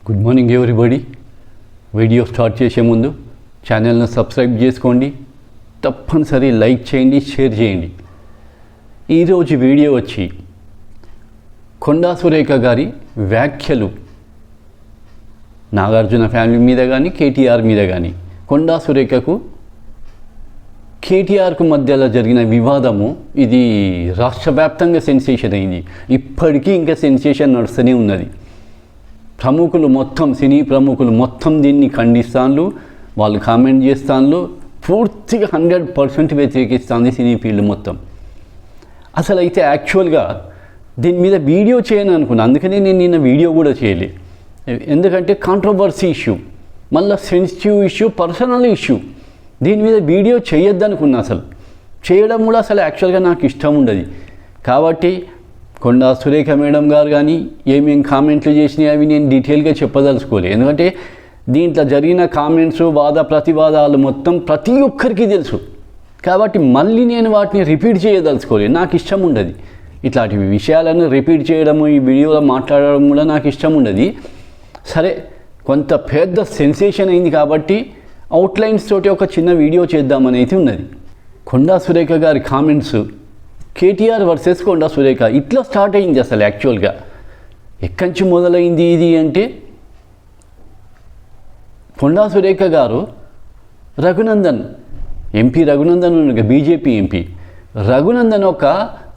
Good morning everybody. Video start చేసే ముందు ఛానల్ను సబ్స్క్రైబ్ చేసుకోండి, తప్పనిసరి లైక్ చేయండి, షేర్ చేయండి. ఈరోజు వీడియో వచ్చి కొండా సురేఖ గారి వ్యాఖ్యలు నాగార్జున ఫ్యామిలీ మీద కానీ కేటీఆర్ మీద కానీ, కొండా సురేఖకు కేటీఆర్కు మధ్యలో జరిగిన వివాదము ఇది రాష్ట్ర వ్యాప్తంగా సెన్సేషన్ అయింది. ఇప్పటికీ ఇంకా సెన్సేషన్ నడుస్తూనే ఉన్నది. ప్రముఖులు మొత్తం, సినీ ప్రముఖులు మొత్తం దీన్ని ఖండిస్తాను, వాళ్ళు కామెంట్ చేస్తాను, పూర్తిగా 100% వ్యతిరేకిస్తుంది సినీ ఫీల్డ్ మొత్తం. అసలు అయితే యాక్చువల్గా దీని మీద వీడియో చేయను అనుకున్నాను, అందుకని నేను నిన్న వీడియో కూడా చేయలే. ఎందుకంటే కాంట్రవర్సీ ఇష్యూ, మళ్ళీ సెన్సిటివ్ ఇష్యూ, పర్సనల్ ఇష్యూ. దీని మీద వీడియో చేయొద్దు అనుకున్నా. అసలు చేయడం కూడా అసలు యాక్చువల్గా నాకు ఇష్టం ఉండదు. కాబట్టి కొండా సురేఖ మేడం గారు కానీ ఏమేమి కామెంట్లు చేసినాయి అవి నేను డీటెయిల్గా చెప్పదలుచుకోలేదు. ఎందుకంటే దీంట్లో జరిగిన కామెంట్స్, వాద ప్రతివాదాలు మొత్తం ప్రతి ఒక్కరికి తెలుసు. కాబట్టి మళ్ళీ నేను వాటిని రిపీట్ చేయదలుచుకోలేదు, నాకు ఇష్టం ఉండదు. ఇట్లాంటి విషయాలను రిపీట్ చేయడము, ఈ వీడియోలో మాట్లాడడం కూడా నాకు ఇష్టం ఉండదు. సరే, కొంత పెద్ద సెన్సేషన్ అయింది కాబట్టి అవుట్లైన్స్ తోటి ఒక చిన్న వీడియో చేద్దామని అయితే ఉన్నది. కొండా సురేఖ గారి కామెంట్స్ కేటీఆర్ వర్సెస్ కొండా సురేఖ ఇట్లా స్టార్ట్ అయింది. అసలు యాక్చువల్గా ఎక్కడి నుంచి మొదలైంది ఇది అంటే, కొండా సురేఖ గారు Raghunandan MP, Raghunandan BJP MP Raghunandan ఒక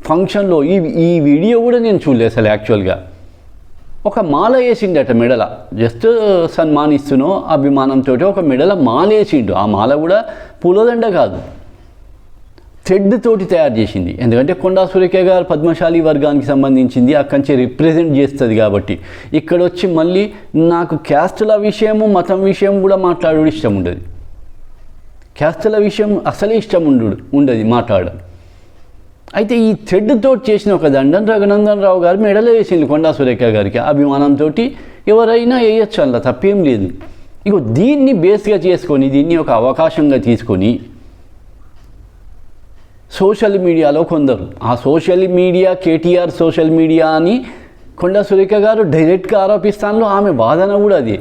ఫంక్షన్లో, ఈ వీడియో కూడా నేను చూడలేదు అసలు. యాక్చువల్గా ఒక మాల వేసిండట మెడల, జస్ట్ సన్మానిస్తునో అభిమానంతో ఒక మెడల మాల వేసిండు. ఆ మాల కూడా పూలదండ కాదు, థ్రెడ్ తోటి తయారు చేసింది. ఎందుకంటే కొండా సురేఖ గారు పద్మశాలి వర్గానికి సంబంధించింది, అక్కడి నుంచి రిప్రజెంట్ చేస్తుంది. కాబట్టి ఇక్కడ వచ్చి మళ్ళీ నాకు క్యాస్టుల విషయము, మతం విషయం కూడా మాట్లాడడం ఇష్టం ఉండదు. క్యాస్టుల విషయం అసలే ఇష్టం ఉండదు మాట్లాడడం. అయితే ఈ థ్రెడ్ తోటి చేసిన ఒక దండం రఘునందన్ రావు గారు మెడలో వేసింది కొండా సురేఖ గారికి. అభిమానంతో ఎవరైనా వేయచ్చు, అలా తప్పేం లేదు. ఇగో దీన్ని బేస్గా చేసుకొని, దీన్ని ఒక అవకాశంగా తీసుకొని సోషల్ మీడియాలో కొందరు, ఆ social media KTR social media అని కొండా సురేఖ గారు డైరెక్ట్గా ఆరోపిస్తాను. ఆమె వాదన కూడా అదే,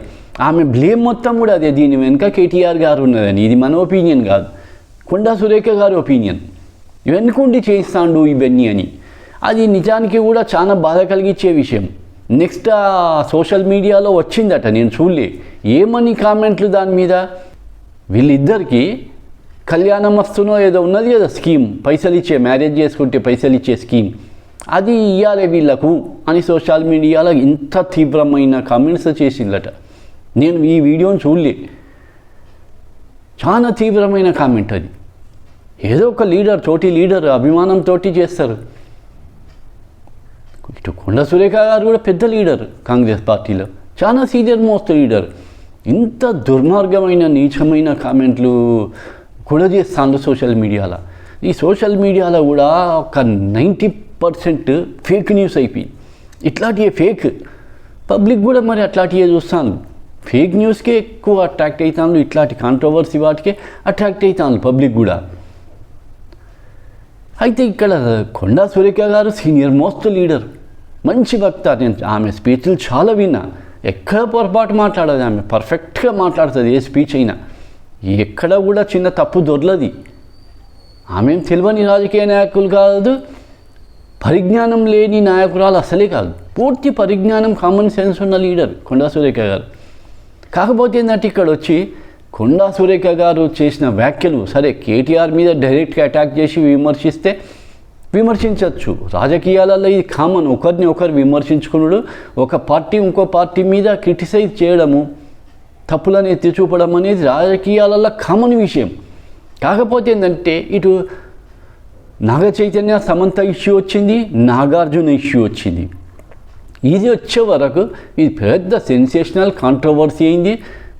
ఆమె బ్లేమ్ మొత్తం కూడా అదే. దీని వెనుక కేటీఆర్ గారు ఉన్నదని. ఇది మన ఒపీనియన్ కాదు, కొండా సురేఖ గారి ఒపీనియన్. వెనుకుండి చేయిస్తాడు ఇవన్నీ అని. అది నిజానికి కూడా చాలా బాధ కలిగించే విషయం. నెక్స్ట్ ఆ సోషల్ మీడియాలో వచ్చిందట, నేను చూడలే ఏమని కామెంట్లు దాని మీద. వీళ్ళిద్దరికీ కళ్యాణం వస్తునో ఏదో ఉన్నది కదా స్కీమ్, పైసలు ఇచ్చే, మ్యారేజ్ చేసుకుంటే పైసలు ఇచ్చే స్కీమ్, అది ఇవ్వాలి వీళ్ళకు అని సోషల్ మీడియాలో ఇంత తీవ్రమైన కామెంట్స్ చేసిందట. నేను ఈ వీడియోని చూడలే, చాలా తీవ్రమైన కామెంట్ అది. ఏదో ఒక లీడర్, తోటి లీడర్ అభిమానంతో చేస్తారు. ఇటు కొండా సురేఖ గారు కూడా పెద్ద లీడర్ కాంగ్రెస్ పార్టీలో, చాలా సీనియర్ మోస్ట్ లీడర్. ఇంత దుర్మార్గమైన నీచమైన కామెంట్లు కూడా చేస్తాను సోషల్ మీడియాలో. ఈ సోషల్ మీడియాలో కూడా ఒక 90% ఫేక్ న్యూస్ అయిపోయింది. ఇట్లాంటివి ఫేక్ పబ్లిక్ కూడా మరి అట్లాంటివే చూస్తాను. ఫేక్ న్యూస్కే ఎక్కువ అట్రాక్ట్ అవుతాను, ఇట్లాంటి కాంట్రవర్సీ వాటికే అట్రాక్ట్ అవుతాను పబ్లిక్ కూడా. అయితే ఇక్కడ కొండా సురేఖ గారు సీనియర్ మోస్ట్ లీడర్, మంచి వక్త. నేను ఆమె స్పీచ్లు చాలా విన్నా, ఎక్కడ పొరపాటు మాట్లాడదు ఆమె, పర్ఫెక్ట్గా మాట్లాడుతుంది ఏ స్పీచ్ అయినా. ఎక్కడ కూడా చిన్న తప్పు దొరలది. ఆమె తెలియని రాజకీయ నాయకులు కాదు, పరిజ్ఞానం లేని నాయకురాలు అసలే కాదు. పూర్తి పరిజ్ఞానం, కామన్ సెన్స్ ఉన్న లీడర్ కొండా సురేఖ గారు. కాకపోతే ఏంటంటే ఇక్కడ వచ్చి కొండా సురేఖ గారు చేసిన వ్యాఖ్యలు, సరే కేటీఆర్ మీద డైరెక్ట్గా అటాక్ చేసి విమర్శిస్తే విమర్శించవచ్చు, రాజకీయాలలో ఇది కామన్. ఒకరిని ఒకరు విమర్శించుకున్నాడు, ఒక పార్టీ ఇంకో పార్టీ మీద క్రిటిసైజ్ చేయడము, తప్పులను ఎత్తి చూపడం అనేది రాజకీయాలలో కామన్ విషయం. కాకపోతే ఏంటంటే ఇటు నాగ చైతన్య సమంత ఇష్యూ వచ్చింది, నాగార్జున ఇష్యూ వచ్చింది. ఇది వచ్చే వరకు ఇది పెద్ద సెన్సేషనల్ కాంట్రవర్సీ అయింది.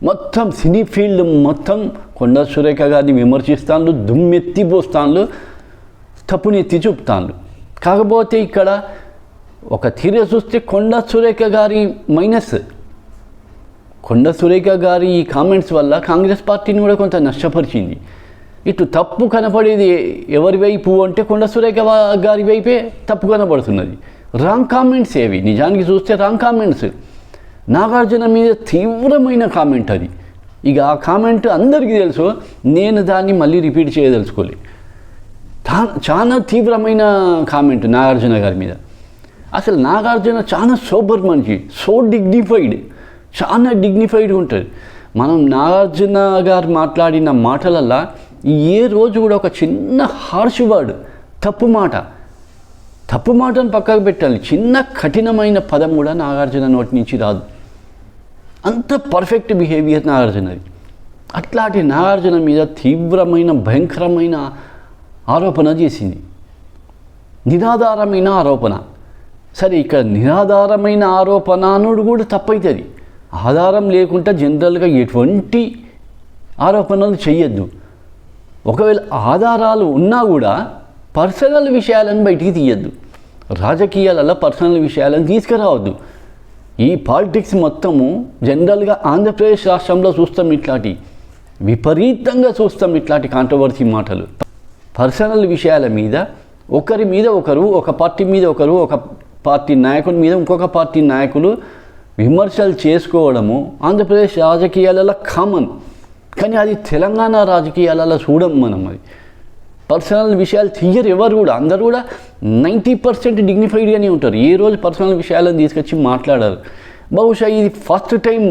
మొత్తం సినీ ఫీల్డ్ మొత్తం కొండా సురేఖ గారిని విమర్శిస్తాను, దుమ్మెత్తి పోస్తాను, తప్పునెత్తి చూపుతాను. కాకపోతే ఇక్కడ ఒక తీరు చూస్తే కొండా సురేఖ గారి మైనస్. కొండా సురేఖ గారి ఈ కామెంట్స్ వల్ల కాంగ్రెస్ పార్టీని కూడా కొంత నష్టపరిచింది. ఇటు తప్పు కనపడేది ఎవరి వైపు అంటే కొండా సురేఖ గారి వైపే తప్పు కనపడుతున్నది. రాంగ్ కామెంట్స్ ఏవి నిజానికి చూస్తే రాంగ్ కామెంట్స్. నాగార్జున మీద తీవ్రమైన కామెంట్ అది. ఇక ఆ కామెంట్ అందరికీ తెలుసు, నేను దాన్ని మళ్ళీ రిపీట్ చేయదలుచుకోలే. చాలా తీవ్రమైన కామెంట్ నాగార్జున గారి మీద. అసలు నాగార్జున చాలా సోబర్ మనిషి, సో డిగ్నిఫైడ్, చాలా డిగ్నిఫైడ్ ఉంటుంది. మనం నాగార్జున గారు మాట్లాడిన మాటలల్లా ఏ రోజు కూడా ఒక చిన్న హార్ష్ వర్డ్, తప్పు మాటను పక్కకు పెట్టాలి, చిన్న కఠినమైన పదం కూడా నాగార్జున నోటి నుంచి రాదు. అంత పర్ఫెక్ట్ బిహేవియర్ నాగార్జునది. అట్లాంటి నాగార్జున మీద తీవ్రమైన భయంకరమైన ఆరోపణ చేసింది, నిరాధారమైన ఆరోపణ. సరే, ఇక్కడ నిరాధారమైన ఆరోపణ అనుడు కూడా తప్పవుతుంది. ఆధారం లేకుండా జనరల్గా ఎటువంటి ఆరోపణలు చేయొద్దు. ఒకవేళ ఆధారాలు ఉన్నా కూడా పర్సనల్ విషయాలను బయటికి తీయద్దు, రాజకీయాలలో పర్సనల్ విషయాలను తీసుకురావద్దు. ఈ పాలిటిక్స్ మొత్తము జనరల్గా ఆంధ్రప్రదేశ్ రాష్ట్రంలో చూస్తాం, ఇట్లాంటి విపరీతంగా చూస్తాం ఇట్లాంటి కాంట్రవర్సీ మాటలు. పర్సనల్ విషయాల మీద ఒకరి మీద ఒకరు, ఒక పార్టీ మీద ఒకరు, ఒక పార్టీ నాయకుల మీద ఇంకొక పార్టీ నాయకులు విమర్శలు చేసుకోవడము ఆంధ్రప్రదేశ్ రాజకీయాలలో కామన్. కానీ అది తెలంగాణ రాజకీయాలలో చూడం మనం. అది పర్సనల్ విషయాలు తీయరు ఎవరు కూడా. అందరూ కూడా 90% డిగ్నిఫైడ్గానే ఉంటారు. ఏ రోజు పర్సనల్ విషయాలను తీసుకొచ్చి మాట్లాడారు. బహుశా ఇది ఫస్ట్ టైం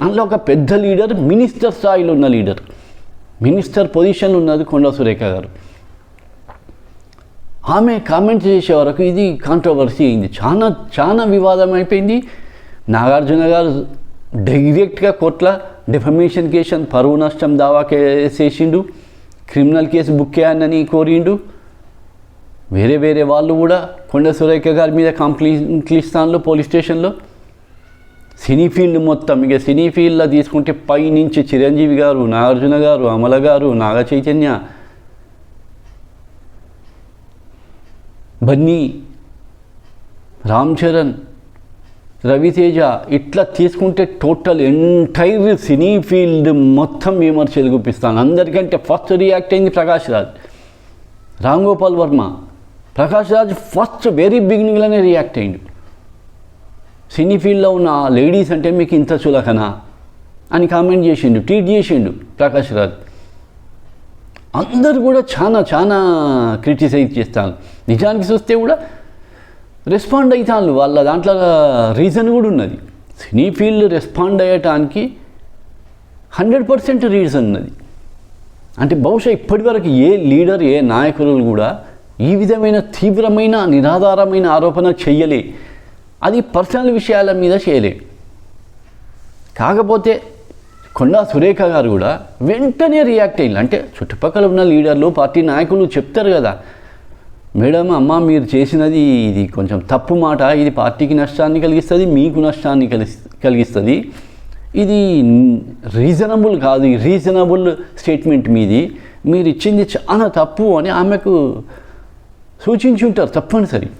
అందులో ఒక పెద్ద లీడర్, మినిస్టర్ స్థాయిలో ఉన్న లీడర్, మినిస్టర్ పొజిషన్లో ఉన్నది కొండా సురేఖ గారు. ఆమె కామెంట్ చేసే వరకు ఇది కాంట్రవర్సీ అయింది, చాలా వివాదం అయిపోయింది. నాగార్జున గారు డైరెక్ట్గా కోర్టుల డిఫమేషన్ కేసు, పరువు నష్టం దావా కేసేసిండు, క్రిమినల్ కేసు బుక్ చేయాలని కోరిండు. వేరే వాళ్ళు కూడా కొండా సురేఖ గారి మీద కంప్లైంట్లు ఇస్తాను పోలీస్ స్టేషన్లో. సినీ ఫీల్డ్ మొత్తం, ఇక సినీ ఫీల్డ్లో తీసుకుంటే పైనుంచి చిరంజీవి గారు, నాగార్జున గారు, అమల గారు, నాగ చైతన్య, బన్నీ, రామ్ చరణ్, రవితేజ, ఇట్లా తీసుకుంటే టోటల్ ఎంటైర్ సినీ ఫీల్డ్ మొత్తం విమర్శలు చూపిస్తాను. అందరికంటే ఫస్ట్ రియాక్ట్ అయింది ప్రకాష్ రాజ్, రామ్ గోపాల్ వర్మ. ప్రకాష్ రాజ్ ఫస్ట్ వెరీ బిగినింగ్లోనే రియాక్ట్ అయ్యిండు. సినీ ఫీల్డ్లో ఉన్న లేడీస్ అంటే మీకు ఇంత చులకనా అని కామెంట్ చేసిండు, ట్వీట్ చేసిండు ప్రకాష్ రాజ్. అందరు కూడా చాలా క్రిటిసైజ్ చేస్తాను. నిజానికి చూస్తే కూడా రెస్పాండ్ అవుతాను, వాళ్ళ దాంట్లో రీజన్ కూడా ఉన్నది. సినీ ఫీల్డ్ రెస్పాండ్ అయ్యటానికి 100% రీజన్ ఉన్నది. అంటే బహుశా ఇప్పటివరకు ఏ లీడర్, ఏ నాయకులు కూడా ఈ విధమైన తీవ్రమైన నిరాధారమైన ఆరోపణ చెయ్యలే. అది పర్సనల్ విషయాల మీద చేయలే. కాకపోతే కొండా సురేఖ గారు కూడా వెంటనే రియాక్ట్ అయ్యారు. అంటే చుట్టుపక్కల ఉన్న లీడర్లు, పార్టీ నాయకులు చెప్తారు కదా, మేడం అమ్మ మీరు చేసినది ఇది కొంచెం తప్పు మాట, ఇది పార్టీకి నష్టాన్ని కలిగిస్తుంది, మీకు నష్టాన్ని కలిగిస్తుంది, ఇది రీజనబుల్ కాదు, ఈ రీజనబుల్ స్టేట్మెంట్ మీది, మీరు ఇచ్చింది చాలా తప్పు అని ఆమెకు సూచించి ఉంటారు తప్పనిసరి.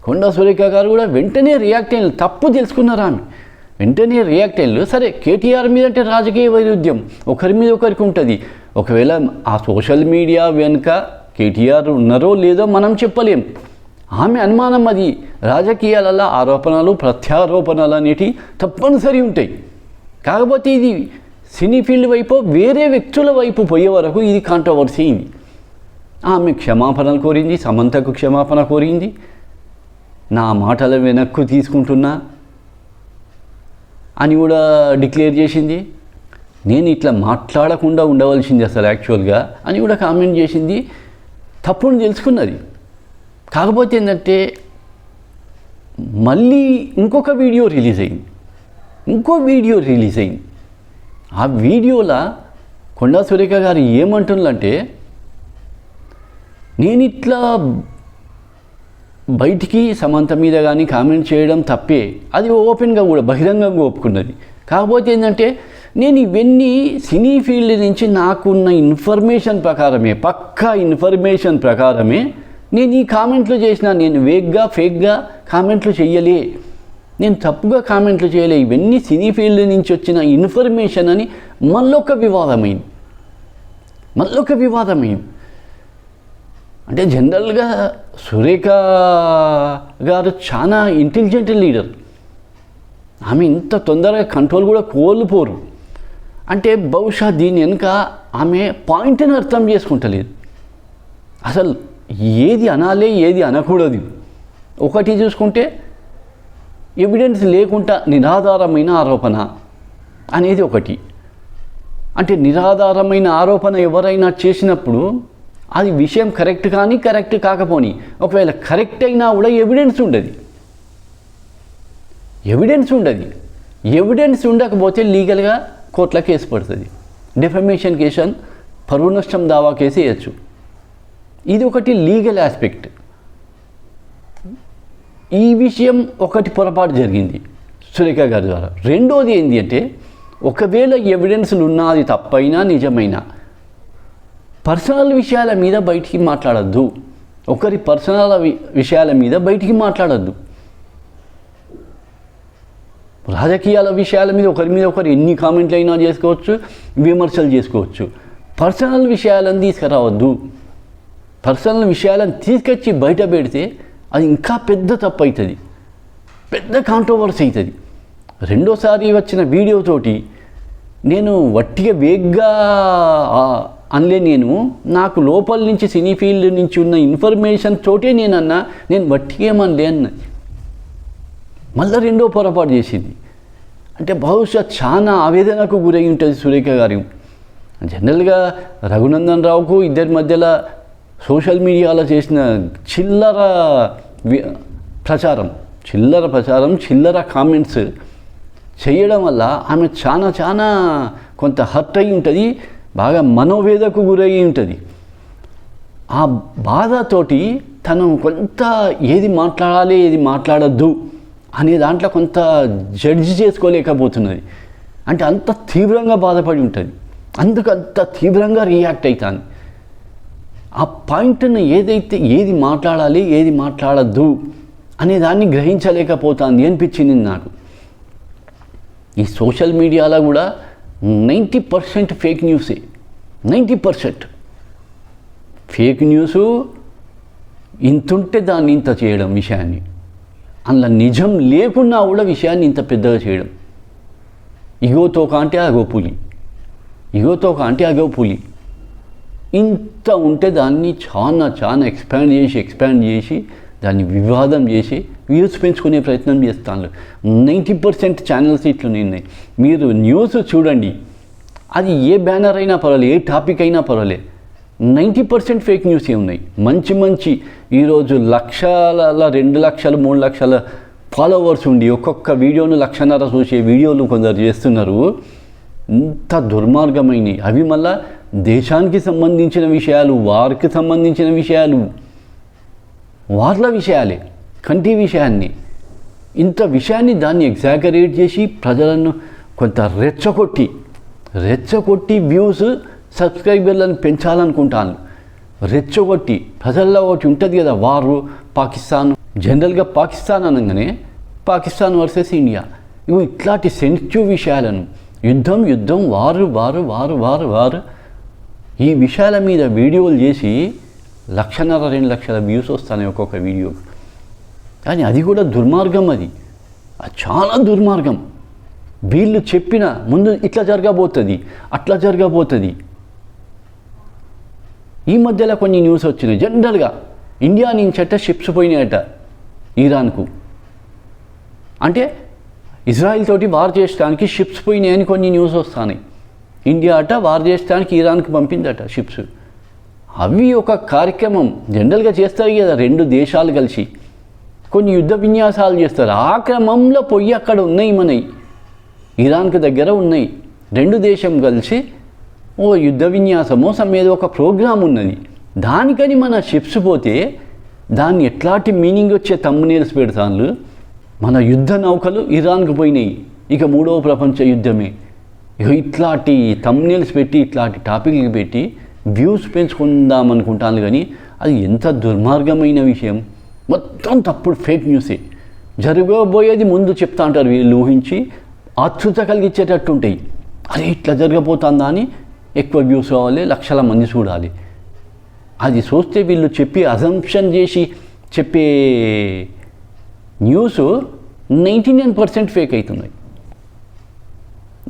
కొండా సురేఖ గారు కూడా వెంటనే రియాక్ట్ అయ్యారు, తప్పు తెలుసుకున్నారు ఆమె, వెంటనే రియాక్ట్ అయ్యారు. సరే, కేటీఆర్ మీద అంటే రాజకీయ వైరుధ్యం ఒకరి మీద ఒకరికి ఉంటుంది. ఒకవేళ ఆ సోషల్ మీడియా వెనుక కేటీఆర్ ఉన్నారో లేదో మనం చెప్పలేం. ఆమె అనుమానం అది. రాజకీయాలలో ఆరోపణలు ప్రత్యారోపణలు అనేటివి తప్పనిసరి ఉంటాయి. కాకపోతే ఇది సినీ ఫీల్డ్ వైపు, వేరే వ్యక్తుల వైపు పోయే వరకు ఇది కాంట్రవర్సీ అయింది. ఆమె క్షమాపణలు కోరింది, సమంతకు క్షమాపణ కోరింది, నా మాటల వెనక్కు తీసుకుంటున్నా అని కూడా డిక్లేర్ చేసింది. నేను ఇట్లా మాట్లాడకుండా ఉండవలసింది అసలు యాక్చువల్గా అని కూడా కామెంట్ చేసింది. తప్పును తెలుసుకున్నది. కాకపోతే ఏంటంటే మళ్ళీ ఇంకొక వీడియో రిలీజ్ అయింది. ఆ వీడియోలో కొండా సురేఖ గారు ఏమంటుందంటే, నేను ఇట్లా బయటికి సమంత మీద కానీ కామెంట్ చేయడం తప్పే, అది ఓపెన్గా కూడా బహిరంగంగా ఒప్పుకున్నది. కాకపోతే ఏంటంటే నేను ఇవన్నీ సినీ ఫీల్డ్ నుంచి నాకున్న ఇన్ఫర్మేషన్ ప్రకారమే, పక్కా ఇన్ఫర్మేషన్ ప్రకారమే నేను ఈ కామెంట్లు చేసిన. నేను ఫేక్గా కామెంట్లు చేయలే, నేను తప్పుగా కామెంట్లు చేయలే, ఇవన్నీ సినీ ఫీల్డ్ నుంచి వచ్చిన ఇన్ఫర్మేషన్ అని మళ్ళొక వివాదమైంది. అంటే జనరల్గా సురేఖ గారు చాలా ఇంటెలిజెంట్ లీడర్, ఆమె ఇంత తొందరగా కంట్రోల్ కూడా కోల్పోరు. అంటే బహుశా దీని వెనుక ఆమె పాయింట్ని అర్థం చేసుకుంటలేదు. అసలు ఏది అనాలి ఏది అనకూడదు. ఒకటి చూసుకుంటే ఎవిడెన్స్ లేకుండా నిరాధారమైన ఆరోపణ అనేది ఒకటి. అంటే నిరాధారమైన ఆరోపణ ఎవరైనా చేసినప్పుడు అది విషయం కరెక్ట్ కానీ కరెక్ట్ కాకపోని, ఒకవేళ కరెక్ట్ అయినా కూడా ఎవిడెన్స్ ఉండదు. ఎవిడెన్స్ ఉండకపోతే లీగల్గా కోర్టులో కేసు పడుతుంది. డిఫమేషన్ కేసు, పరువు నష్టం దావా కేసు వేయచ్చు. ఇది ఒకటి లీగల్ ఆస్పెక్ట్. ఈ విషయం ఒకటి పొరపాటు జరిగింది సురేఖ గారి ద్వారా. రెండోది ఏంటి అంటే, ఒకవేళ ఎవిడెన్స్లు ఉన్నా అది తప్పైనా నిజమైనా పర్సనల్ విషయాల మీద బయటికి మాట్లాడద్దు. ఒకరి పర్సనల్ విషయాల మీద బయటికి మాట్లాడద్దు. రాజకీయాల విషయాల మీద ఒకరు ఎన్ని కామెంట్లు అయినా చేసుకోవచ్చు, విమర్శలు చేసుకోవచ్చు. పర్సనల్ విషయాలను తీసుకురావద్దు. పర్సనల్ విషయాలను తీసుకొచ్చి బయట పెడితే అది ఇంకా పెద్ద తప్పు అవుతుంది, పెద్ద కాంట్రవర్సీ అవుతుంది. రెండోసారి వచ్చిన వీడియోతోటి నేను వట్టిగా వేగ్గా అనలే. నాకు లోపల నుంచి సినీ ఫీల్డ్ నుంచి ఉన్న ఇన్ఫర్మేషన్ తోటే నేను వట్టిగేమనలే అన్నది. మళ్ళీ రెండో పొరపాటు చేసింది. అంటే బహుశా చాలా ఆవేదనకు గురై ఉంటుంది సురేఖ గారు. జనరల్గా రఘునందన్ రావుకు ఇద్దరి మధ్యలో సోషల్ మీడియాలో చేసిన చిల్లర ప్రచారం, చిల్లర కామెంట్స్ చేయడం వల్ల ఆమె చాలా కొంత హర్ట్ అయి ఉంటుంది, బాగా మనోవేదకు గురై ఉంటుంది. ఆ బాధతోటి తను కొంత ఏది మాట్లాడాలి ఏది మాట్లాడద్దు అనే దాంట్లో కొంత జడ్జి చేసుకోలేకపోతున్నది. అంటే అంత తీవ్రంగా బాధపడి ఉంటుంది, అందుకు అంత తీవ్రంగా రియాక్ట్ అవుతాను. ఆ పాయింట్ను ఏది మాట్లాడాలి ఏది మాట్లాడద్దు అనే దాన్ని గ్రహించలేకపోతుంది అనిపించింది నాకు. ఈ సోషల్ మీడియాలో కూడా 90% ఫేక్ న్యూసే. 90% ఫేక్ న్యూసు. ఇంతుంటే దాన్ని ఇంత చేయడం విషయాన్ని, అందులో నిజం లేకున్నా కూడా విషయాన్ని ఇంత పెద్దగా చేయడం. ఇగోతో కాంటే అగో పులి ఇంత ఉంటే దాన్ని చాలా ఎక్స్పాండ్ చేసి దాన్ని వివాదం చేసి వ్యూస్ పెంచుకునే ప్రయత్నం చేస్తాను. 90% ఛానల్స్ ఇట్లనే ఉన్నాయి. మీరు న్యూస్ చూడండి, అది ఏ బ్యానర్ అయినా పర్వాలేదు, ఏ టాపిక్ అయినా పర్వాలేదు, 90% ఫేక్ న్యూసే ఉన్నాయి. మంచి ఈరోజు 1,00,000 2 లక్షలు 3 లక్షల ఫాలోవర్స్ ఉండి ఒక్కొక్క వీడియోను 1,50,000 చూసే వీడియోలు కొందరు చేస్తున్నారు. ఇంత దుర్మార్గమైనవి అవి. మళ్ళా దేశానికి సంబంధించిన విషయాలు, వారికి సంబంధించిన విషయాలు, వార్ల విషయాలే, కంటి విషయాన్ని, ఇంత విషయాన్ని దాన్ని ఎగ్జాగరేట్ చేసి ప్రజలను కొంత రెచ్చగొట్టి వ్యూస్ సబ్స్క్రైబర్లను పెంచాలనుకుంటాను. రెచ్చగొట్టి ప్రజల్లో ఒకటి ఉంటుంది కదా, వారు పాకిస్తాన్, జనరల్గా పాకిస్తాన్ అనగానే పాకిస్తాన్ వర్సెస్ ఇండియా, ఇవి ఇట్లాంటి సెన్సిటివ్ విషయాలను యుద్ధం వారు ఈ విషయాల మీద వీడియోలు చేసి 1,50,000 2 లక్షల వ్యూస్ వస్తాయి ఒక్కొక్క వీడియో. కానీ అది కూడా దుర్మార్గం. అది చాలా దుర్మార్గం. వీళ్ళు చెప్పిన ముందు ఇట్లా జరగబోతుంది, అట్లా జరగబోతుంది. ఈ మధ్యలో కొన్ని న్యూస్ వచ్చినాయి. జనరల్గా ఇండియా నుంచట షిప్స్ పోయినాయట ఇరాన్కు. అంటే ఇజ్రాయిల్ తోటి వార్ చేయడానికి షిప్స్ పోయినాయని కొన్ని న్యూస్ వస్తున్నాయి. ఇండియా అట వార్ చేయడానికి ఇరాన్కి పంపిందట షిప్స్. అవి ఒక కార్యక్రమం జనరల్గా చేస్తారు కదా, 2 దేశాలు కలిసి కొన్ని యుద్ధ విన్యాసాలు చేస్తారు. ఆ క్రమంలో పోయి అక్కడ ఉన్నాయి, మనవి ఇరాన్కి దగ్గర ఉన్నాయి. 2 దేశం కలిసి ఓ యుద్ధ విన్యాసమో ఏదో ఒక ప్రోగ్రాం ఉన్నది. దానికని మన షిప్స్ పోతే దాన్ని ఎట్లాంటి మీనింగ్ వచ్చే థంబ్నెయిల్స్ పెడతాను. మన యుద్ధ నౌకలు ఇరాన్కు పోయినాయి, ఇక 3వ ప్రపంచ యుద్ధమే. ఇక ఇట్లాంటి థంబ్నెయిల్స్ పెట్టి ఇట్లాంటి టాపిక్లు పెట్టి వ్యూస్ పెంచుకుందాం అనుకుంటాను. కానీ అది ఎంత దుర్మార్గమైన విషయం. మొత్తం తప్పుడు ఫేక్ న్యూసే. జరగబోయేది ముందు చెప్తా అంటారు వీళ్ళు, ఊహించి ఆతృత కలిగించేటట్టు ఉంటాయి. అరే ఇట్లా జరగబోతుందా అని ఎక్కువ వ్యూస్ కావాలి, లక్షల మంది చూడాలి. అది చూస్తే వీళ్ళు చెప్పి అజంప్షన్ చేసి చెప్పే న్యూస్ 99% ఫేక్ అవుతున్నాయి.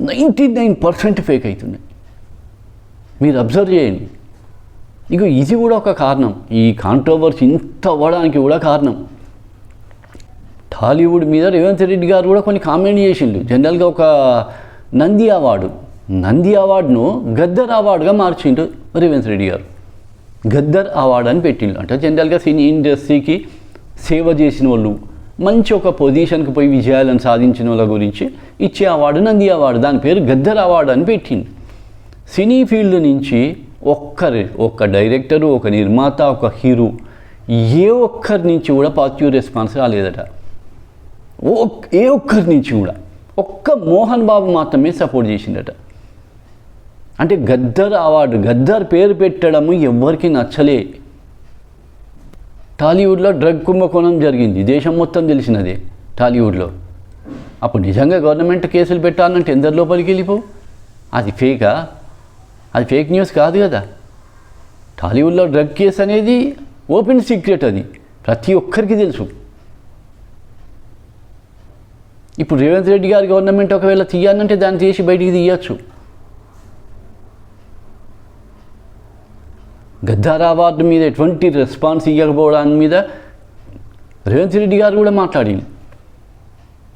99% ఫేక్ అవుతున్నాయి. మీరు అబ్జర్వ్ చేయండి. ఇక ఇది కూడా ఒక కారణం, ఈ కాంట్రవర్సీ ఇంత అవ్వడానికి కూడా కారణం. టాలీవుడ్ మీద రేవంత్ రెడ్డి గారు కూడా కొన్ని కామెంట్ చేసిండు. జనరల్గా ఒక నంది అవార్డును గద్దర్ అవార్డుగా మార్చిండు రేవంత్ రెడ్డి గారు. గద్దర్ అవార్డు అని పెట్టిండు. అంటే జనరల్గా సినీ ఇండస్ట్రీకి సేవ చేసిన వాళ్ళు, మంచి ఒక పొజిషన్కి పోయి విజయాలను సాధించిన వాళ్ళ గురించి ఇచ్చే అవార్డు నంది అవార్డు, దాని పేరు గద్దర్ అవార్డు అని పెట్టిండు. సినీ ఫీల్డ్ నుంచి ఒక్క డైరెక్టరు, ఒక నిర్మాత, ఒక హీరో ఏ ఒక్కరి నుంచి కూడా పాజిటివ్ రెస్పాన్స్ రాలేదట. ఏ ఒక్కరి నుంచి కూడా ఒక్క మోహన్ బాబు మాత్రమే సపోర్ట్ చేసిందట. అంటే గద్దర్ అవార్డు, గద్దర్ పేరు పెట్టడము ఎవ్వరికి నచ్చలే. టాలీవుడ్లో డ్రగ్ కుంభకోణం జరిగింది, దేశం మొత్తం తెలిసినదే టాలీవుడ్లో. అప్పుడు నిజంగా గవర్నమెంట్ కేసులు పెట్టాలంటే ఎందరి లోపలికి వెళ్ళిపోవు. అది ఫేకా? అది ఫేక్ న్యూస్ కాదు కదా. టాలీవుడ్లో డ్రగ్ కేసు అనేది ఓపెన్ సీక్రెట్, అది ప్రతి ఒక్కరికి తెలుసు. ఇప్పుడు రేవంత్ రెడ్డి గారి గవర్నమెంట్ ఒకవేళ తీయాలంటే దాన్ని తీసి బయటికి తీయచ్చు. గద్దర్ అవార్డు మీద ఎటువంటి రెస్పాన్స్ ఇవ్వకపోవడాని మీద రేవంత్ రెడ్డి గారు కూడా మాట్లాడిండు,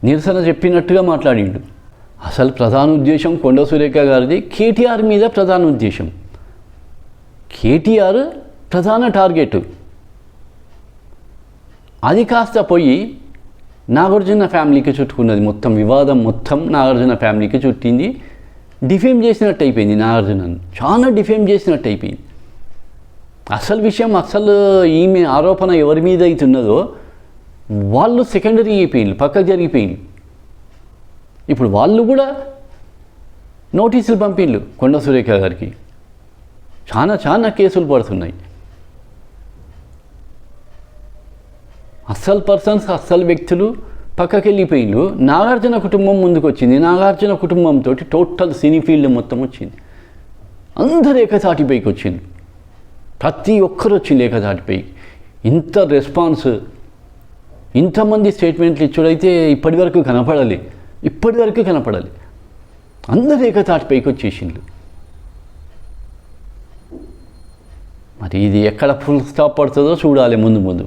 నిరసన చెప్పినట్టుగా మాట్లాడిండు. అసలు ప్రధాన ఉద్దేశం కొండ సురేఖ గారిది కేటీఆర్ మీద ప్రధాన ఉద్దేశం. కేటీఆర్ ప్రధాన టార్గెట్. అది కాస్త పోయి నాగార్జున ఫ్యామిలీకి చుట్టుకున్నది. మొత్తం వివాదం మొత్తం నాగార్జున ఫ్యామిలీకి చుట్టింది. డిఫేమ్ చేసినట్టు అయిపోయింది. నాగార్జునను చాలా డిఫేమ్ చేసినట్టు అయిపోయింది. అసలు విషయం, అసలు ఈమె ఆరోపణ ఎవరి మీద అవుతున్నదో వాళ్ళు సెకండరీ అయిపోయింది, పక్కకు జరిగిపోయింది. ఇప్పుడు వాళ్ళు కూడా నోటీసులు పంపిండ్రు కొండ సురేఖ గారికి. చాలా కేసులు పడుతున్నాయి. అస్సలు పర్సన్స్, అస్సలు వ్యక్తులు పక్కకి వెళ్ళిపోయిండ్రు. నాగార్జున కుటుంబం ముందుకు వచ్చింది. నాగార్జున కుటుంబంతో టోటల్ సినీ ఫీల్డ్ మొత్తం వచ్చింది. అందరు ఏకతాటిపైకి వచ్చింది. ప్రతి ఒక్కరు వచ్చింది ఏకతాటిపైకి. ఇంత రెస్పాన్స్, ఇంతమంది స్టేట్మెంట్లు ఇచ్చుడైతే ఇప్పటివరకు కనపడాలి. అందరు ఏకతాటిపైకి వచ్చేసిండ్రు. మరి ఇది ఎక్కడ ఫుల్ స్టాప్ పడుతుందో చూడాలి ముందు.